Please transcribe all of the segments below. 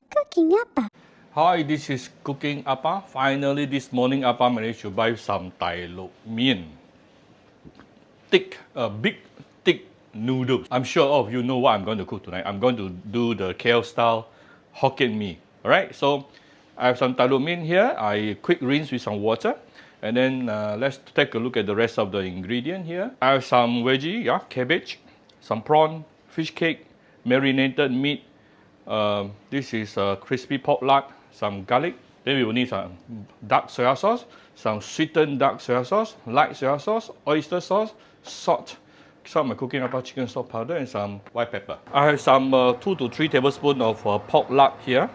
Cooking Appa. Hi, this is Cooking Appa. Finally, this morning, Appa managed to buy some Tai Lo Mian. Big, thick noodles. I'm sure all of you know what I'm going to cook tonight. I'm going to do the KL style Hokkien mee. Alright, so I have some Tai Lo Mian here. I quick rinse with some water. And then let's take a look at the rest of the ingredient here. I have some veggie, yeah, cabbage, some prawn, fish cake, marinated meat. This is crispy pork lard, some garlic. Then we will need some dark soy sauce, some sweetened dark soy sauce, light soy sauce, oyster sauce, salt, some of my cooking up chicken stock powder, and some white pepper. I have some 2 to 3 tablespoons of pork lard here.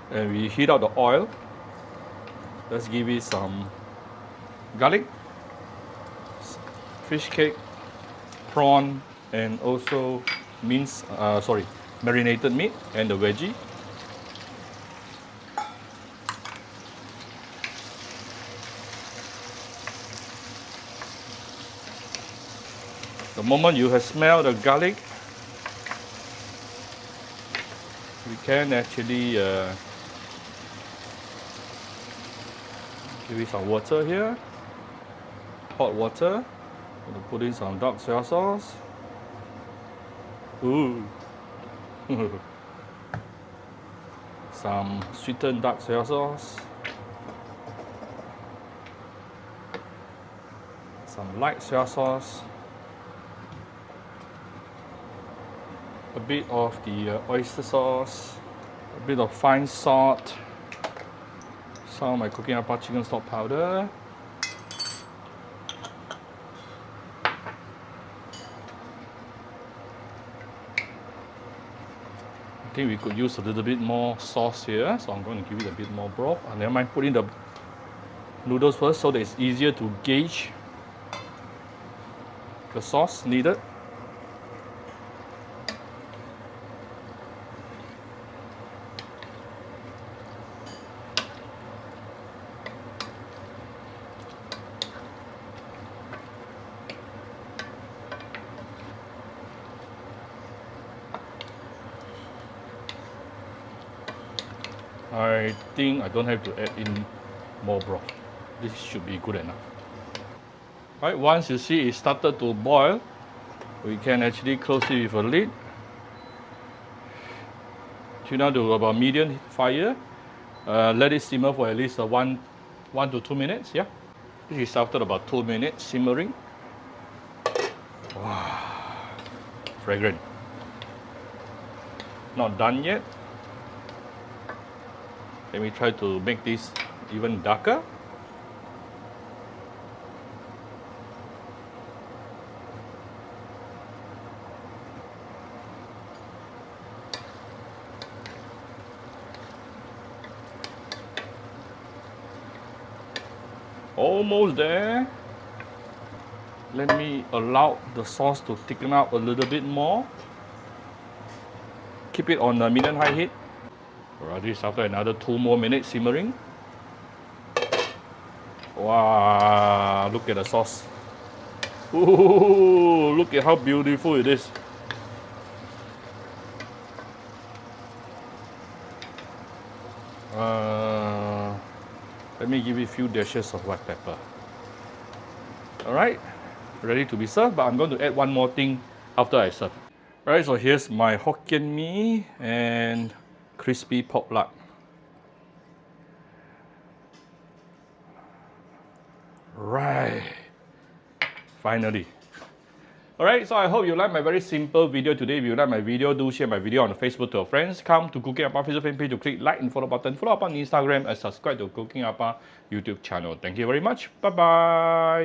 And we heat out the oil. Let's give it some garlic, fish cake, prawn, and also marinated meat and the veggie. The moment you have smelled the garlic, we can actually give it some water here, hot water. I'm going to put in some dark soy sauce. Ooh. Some sweetened dark soy sauce, some light soy sauce, a bit of the oyster sauce, a bit of fine salt, some of my cooking up chicken stock powder, I think we could use a little bit more sauce here, so I'm going to give it a bit more broth. And then I might put in the noodles first so that it's easier to gauge the sauce needed. I think I don't have to add in more broth. This should be good enough. Right, once you see it started to boil, we can actually close it with a lid. Tune down to about medium fire. Let it simmer for at least 1 to 2 minutes. Yeah, this is after about 2 minutes simmering. Wow, fragrant. Not done yet. Let me try to make this even darker. Almost there. Let me allow the sauce to thicken up a little bit more. Keep it on medium-high heat. Alright, this after another 2 more minutes simmering. Wow, look at the sauce. Ooh, look at how beautiful it is. Let me give it a few dashes of white pepper. Alright, ready to be served, but I'm going to add one more thing after I serve. Alright, so here's my Hokkien mee and crispy pork lard. Right, finally. Alright, so I hope you like my very simple video today. If you like my video, do share my video on Facebook to your friends. Come to Cooking Appa Facebook fan page to click like and follow button. Follow up on Instagram and subscribe to Cooking Appa YouTube channel. Thank you very much. Bye bye.